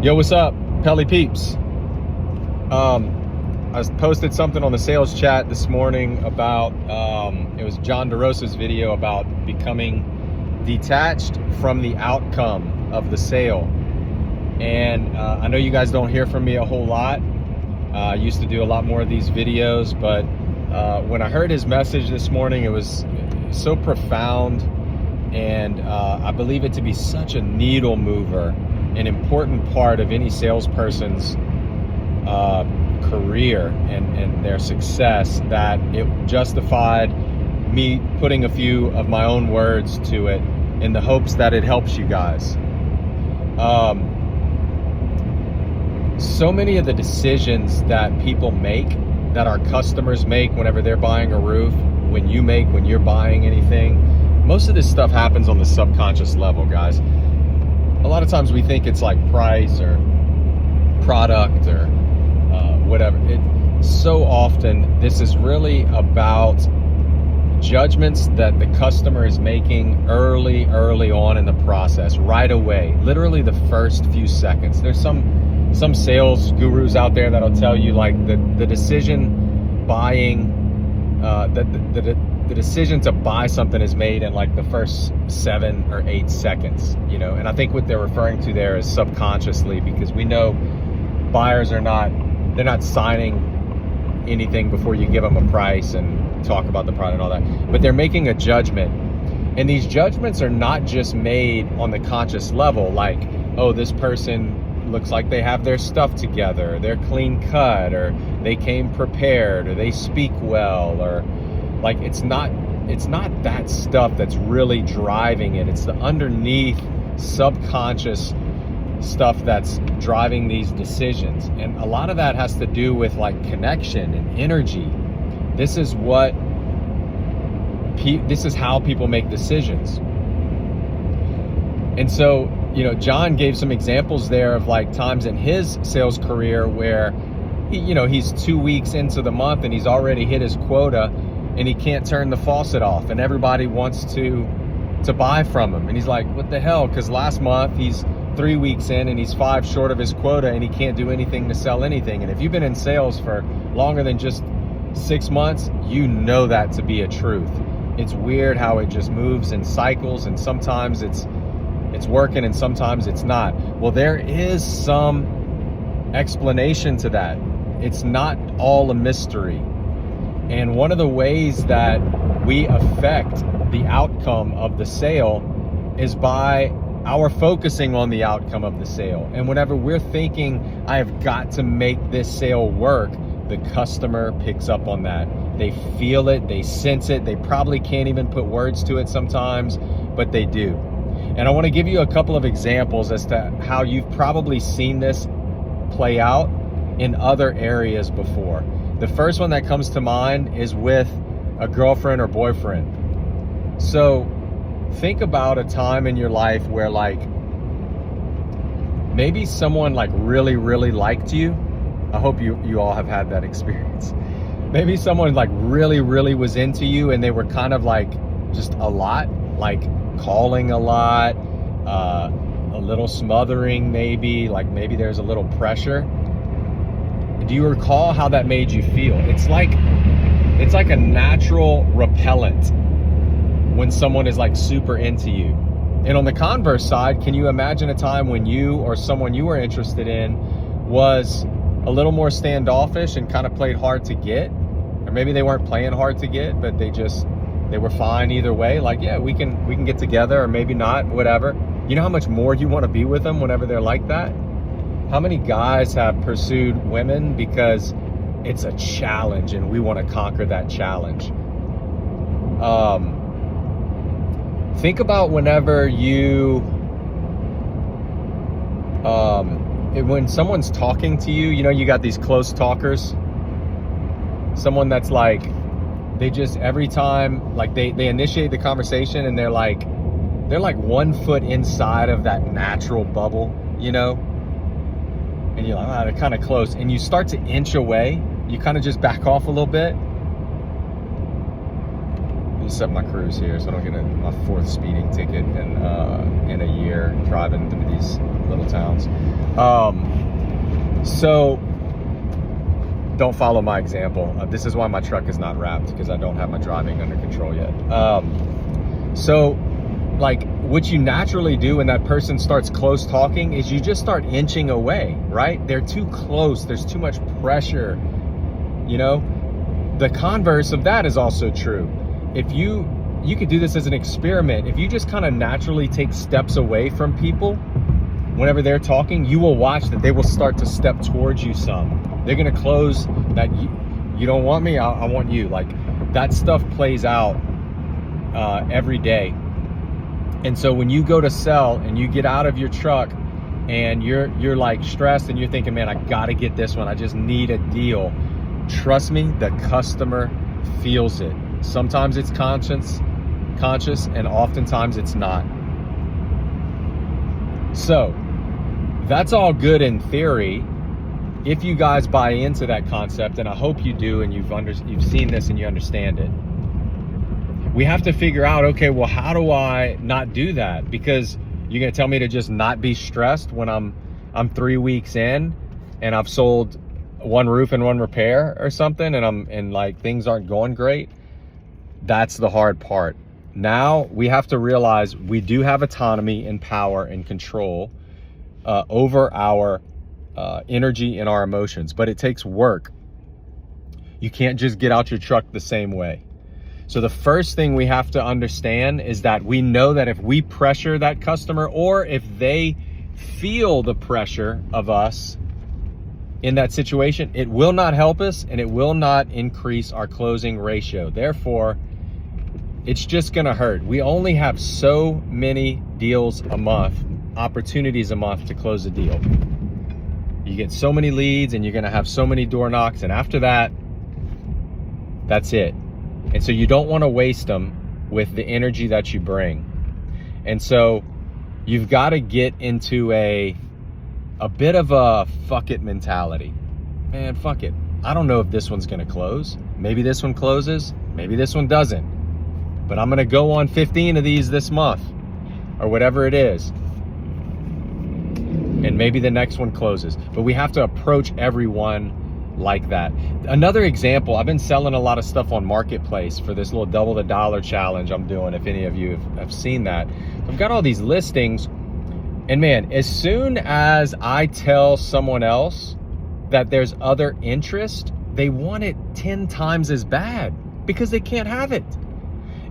Yo, what's up, Pelly peeps? I posted something on the sales chat this morning about, it was John DeRosa's video about becoming detached from the outcome of the sale. And I know you guys don't hear from me a whole lot. I used to do a lot more of these videos, but when I heard his message this morning, it was so profound, and I believe it to be such a needle mover, an important part of any salesperson's career and their success, that it justified me putting a few of my own words to it in the hopes that it helps you guys. So many of the decisions that people make, that our customers make whenever they're buying a roof, when you make, when you're buying anything, most of this stuff happens on the subconscious level, guys. A lot of times we think it's like price or product or whatever. So often this is really about judgments that the customer is making early on in the process, right away, literally the first few seconds. There's some sales gurus out there that'll tell you like the decision buying, the decision to buy something is made in like the first 7 or 8 seconds, you know. And I think what they're referring to there is subconsciously, because we know buyers are they're not signing anything before you give them a price and talk about the product and all that, but they're making a judgment. And these judgments are not just made on the conscious level, like, oh, this person looks like they have their stuff together, they're clean cut, or they came prepared, or they speak well, or like, it's not that stuff that's really driving it. It's the underneath subconscious stuff that's driving these decisions. And a lot of that has to do with like connection and energy. This is how people make decisions. And so, you know, John gave some examples there of like times in his sales career where he's 2 weeks into the month and he's already hit his quota, and he can't turn the faucet off, and everybody wants to buy from him. And he's like, what the hell? Because last month he's 3 weeks in and he's 5 short of his quota, and he can't do anything to sell anything. And if you've been in sales for longer than just 6 months, you know that to be a truth. It's weird how it just moves in cycles, and sometimes it's working and sometimes it's not. Well, there is some explanation to that. It's not all a mystery. And one of the ways that we affect the outcome of the sale is by our focusing on the outcome of the sale. And whenever we're thinking, I have got to make this sale work, the customer picks up on that. They feel it, they sense it, they probably can't even put words to it sometimes, but they do. And I want to give you a couple of examples as to how you've probably seen this play out in other areas before. The first one that comes to mind is with a girlfriend or boyfriend. So think about a time in your life where like maybe someone like really liked you. I hope you all have had that experience. Maybe someone like really was into you, and they were kind of like just a lot, like calling a lot, a little smothering, maybe there's a little pressure. Do you recall how that made you feel? It's like a natural repellent when someone is like super into you. And on the converse side, can you imagine a time when you or someone you were interested in was a little more standoffish and kind of played hard to get? Or maybe they weren't playing hard to get, but they were fine either way. Like, yeah, we can get together, or maybe not, whatever. You know how much more you want to be with them whenever they're like that? How many guys have pursued women because it's a challenge and we want to conquer that challenge? Think about whenever when someone's talking to you, you got these close talkers. Someone that's like, they just, every time, like they initiate the conversation and they're like 1 foot inside of that natural bubble, and you're like, they're kind of close, and you start to inch away. You kind of just back off a little bit. You set my cruise here so I don't get my 4th speeding ticket in a year driving through these little towns. So don't follow my example. This is why my truck is not wrapped, because I don't have my driving under control yet. So like what you naturally do when that person starts close talking is you just start inching away, right? They're too close. There's too much pressure. You know, the converse of that is also true. If you could do this as an experiment. If you just kind of naturally take steps away from people whenever they're talking, you will watch that they will start to step towards you some. They're going to close that. You don't want me, I want you. Like that stuff plays out every day. And so when you go to sell and you get out of your truck and you're like stressed and you're thinking, man, I got to get this one. I just need a deal. Trust me, the customer feels it. Sometimes it's conscious, and oftentimes it's not. So that's all good in theory if you guys buy into that concept, and I hope you do, and you've seen this and you understand it. We have to figure out, okay, well, how do I not do that? Because you're gonna tell me to just not be stressed when I'm 3 weeks in and I've sold 1 roof and 1 repair or something, and like things aren't going great. That's the hard part. Now we have to realize we do have autonomy and power and control over our energy and our emotions, but it takes work. You can't just get out your truck the same way. So the first thing we have to understand is that we know that if we pressure that customer, or if they feel the pressure of us in that situation, it will not help us and it will not increase our closing ratio. Therefore, it's just gonna hurt. We only have so many deals a month, opportunities a month to close a deal. You get so many leads and you're gonna have so many door knocks, and after that, that's it. And so you don't wanna waste them with the energy that you bring. And so you've gotta get into a bit of a fuck it mentality. Man, fuck it. I don't know if this one's gonna close. Maybe this one closes, maybe this one doesn't. But I'm gonna go on 15 of these this month, or whatever it is. And maybe the next one closes. But we have to approach everyone like that. Another example, I've been selling a lot of stuff on Marketplace for this little double the dollar challenge I'm doing, if any of you have seen that. I've got all these listings, and man, as soon as I tell someone else that there's other interest, they want it 10 times as bad because they can't have it.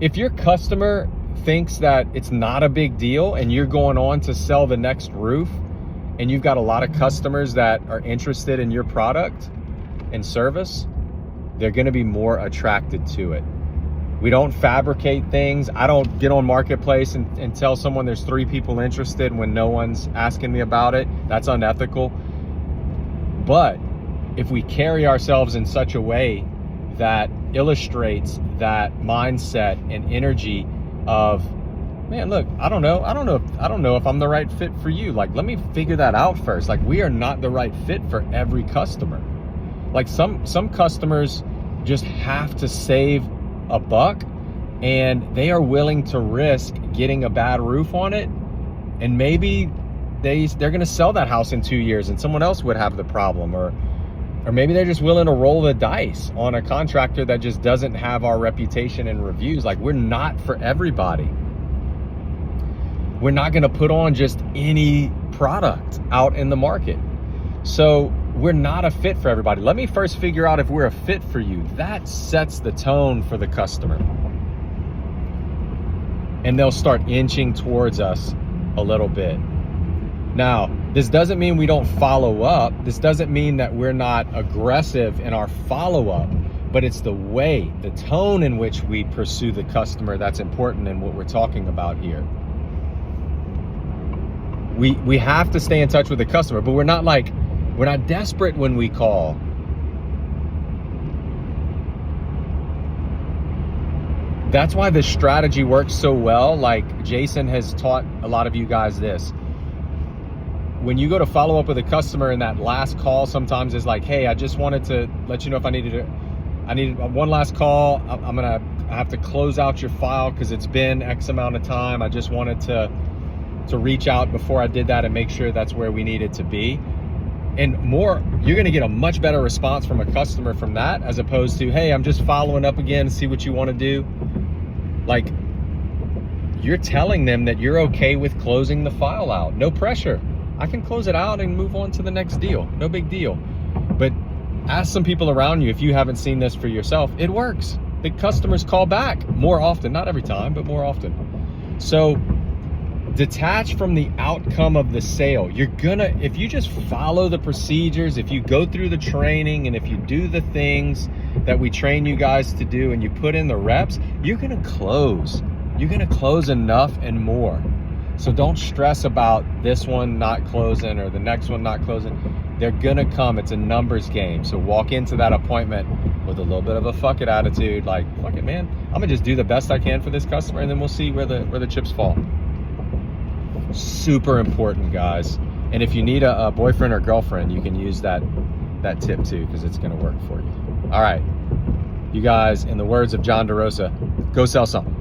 If your customer thinks that it's not a big deal and you're going on to sell the next roof, and you've got a lot of customers that are interested in your product and service, they're gonna be more attracted to it. We don't fabricate things. I don't get on Marketplace and tell someone there's 3 people interested when no one's asking me about it. That's unethical. But if we carry ourselves in such a way that illustrates that mindset and energy of, man, look, I don't know if I'm the right fit for you. Like, let me figure that out first. Like, we are not the right fit for every customer. Like some customers just have to save a buck, and they are willing to risk getting a bad roof on it, and maybe they're going to sell that house in 2 years and someone else would have the problem, or maybe they're just willing to roll the dice on a contractor that just doesn't have our reputation and reviews. Like, we're not for everybody. We're not going to put on just any product out in the market. So we're not a fit for everybody. Let me first figure out if we're a fit for you. That sets the tone for the customer. And they'll start inching towards us a little bit. Now, this doesn't mean we don't follow up. This doesn't mean that we're not aggressive in our follow-up, but it's the way, the tone in which we pursue the customer that's important in what we're talking about here. We have to stay in touch with the customer, but we're not desperate when we call. That's why this strategy works so well. Like, Jason has taught a lot of you guys this. When you go to follow up with a customer, and that last call sometimes is like, hey, I just wanted to let you know if I needed one last call. I'm gonna I have to close out your file because it's been X amount of time. I just wanted to reach out before I did that and make sure that's where we needed to be. And more, you're gonna get a much better response from a customer from that, as opposed to, hey, I'm just following up again, see what you wanna do. Like, you're telling them that you're okay with closing the file out. No pressure. I can close it out and move on to the next deal. No big deal. But ask some people around you if you haven't seen this for yourself. It works. The customers call back more often, not every time, but more often. So detach from the outcome of the sale. You're gonna, if you just follow the procedures, if you go through the training, and if you do the things that we train you guys to do and you put in the reps, you're gonna close. You're gonna close enough and more. So don't stress about this one not closing or the next one not closing. They're gonna come. It's a numbers game. So walk into that appointment with a little bit of a fuck it attitude, like, fuck it, man. I'm gonna just do the best I can for this customer, and then we'll see where the chips fall. Super important, guys. And if you need a boyfriend or girlfriend, you can use that tip too, because it's gonna work for you. All right, you guys, in the words of John DeRosa, go sell something.